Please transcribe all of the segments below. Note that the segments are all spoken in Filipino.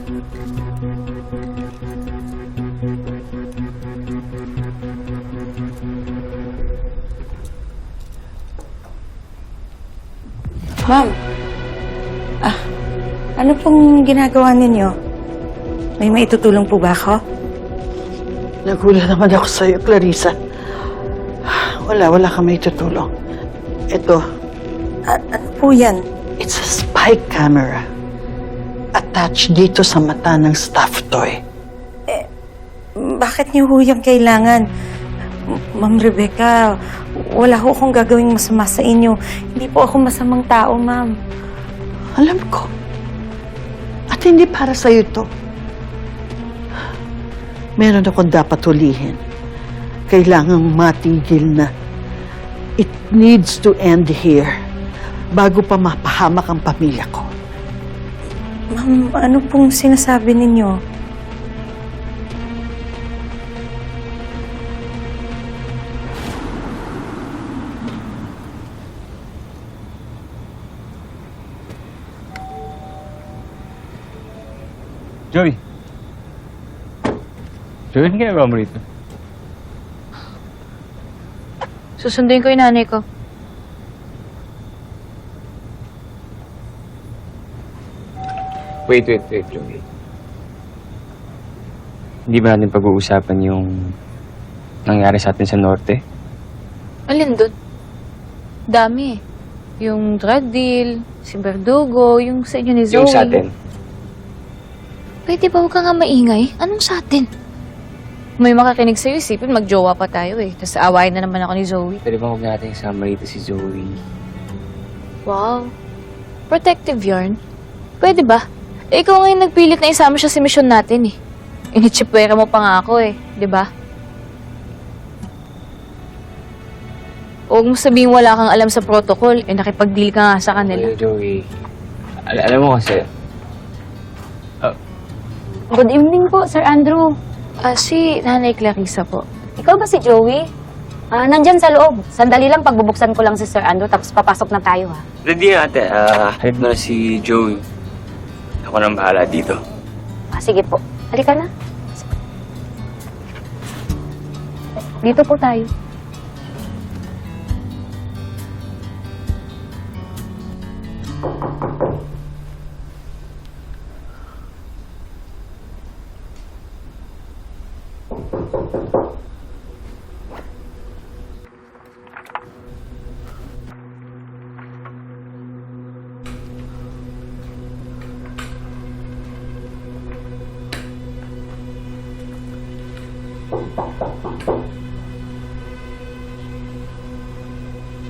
Ma'am, ano pong ginagawa ninyo? May maitutulong po ba ako? Nagulat naman ako sa'yo, Clarissa. Wala kang may tutulong. Ito, Ano po yan? it's a spy camera. Attached dito sa mata ng stuffed toy. Bakit niyo ho yung kailangan? Ma'am Rebecca, wala ho akong gagawing masama sa inyo. Hindi po ako masamang tao, ma'am. Alam ko. At hindi para sa'yo to. Meron akong dapat hulihin. Kailangang matigil na. It needs to end here bago pa mapahamak ang pamilya ko. Ma'am, ano pong sinasabi ninyo? Joey. Joey, ano ginagawa mo rito? Susunduin ko yung nanay ko. Wait, Joey. Hindi ba natin pag-uusapan yung nangyari sa atin sa Norte? Alin dun? Dami eh. Yung drug deal, si Verdugo, yung sa inyo ni Zoe. Yung sa atin. Pwede ba huwag ka nga maingay? Anong sa atin? May makakinig sa'yo, isipin magjowa pa tayo eh. Tapos aawayin na naman ako ni Zoe. Pwede ba huwag natin isama rito si Zoe? Wow. Protective yarn? Pwede ba? Eh, ikaw ngayon nagpilit na isama siya sa misyon natin eh. Initsipwera mo pa nga ako eh. Di ba? Huwag mo sabihin wala kang alam sa protocol. Eh, nakipag-deal ka nga sa kanila. Well, Joey. Alam mo kasi, Good evening po, Sir Andrew. Si Nanay Clarissa po. Ikaw ba si Joey? Nandyan sa loob. Sandali lang, pagbubuksan ko lang si Sir Andrew, tapos papasok na tayo, ha? ready na ate. Halip na si Joey. Ako nang bahala dito. Sige po. Halika na. Dito po tayo.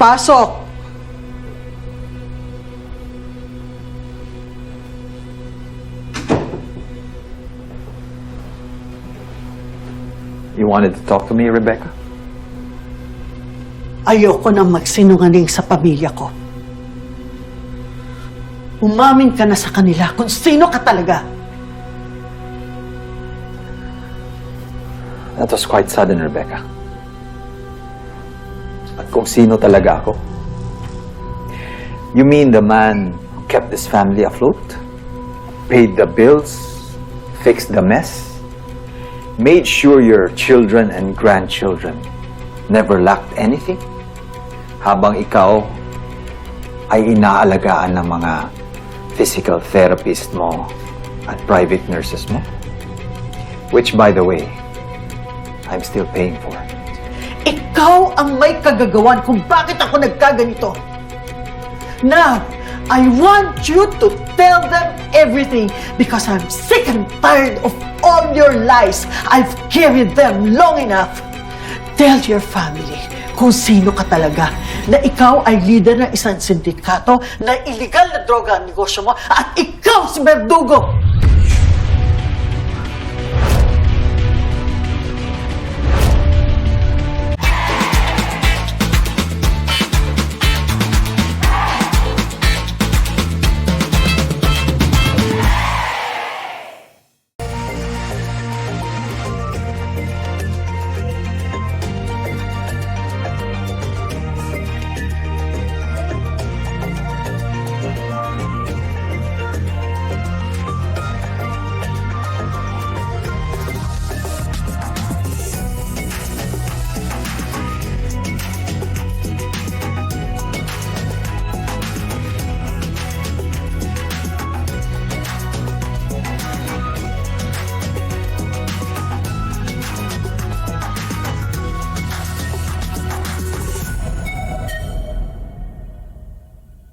Pasok! You wanted to talk to me, Rebecca? Ayoko nang magsinungaling sa pamilya ko. Umamin ka na sa kanila kung sino ka talaga. That was quite sudden, Rebecca. At kung sino talaga ako? You mean the man who kept this family afloat? Paid the bills? Fixed the mess? Made sure your children and grandchildren never lacked anything? Habang ikaw ay inaalagaan ng mga physical therapist mo at private nurses mo? Which, by the way, I'm still paying for. Ikaw ang may kagagawan kung bakit ako nagkaganito. Now, I want you to tell them everything because I'm sick and tired of all your lies. I've carried them long enough. Tell your family kung sino ka talaga, na ikaw ay leader ng isang sindikato, na illegal na droga ang negosyo mo, at ikaw si Verdugo!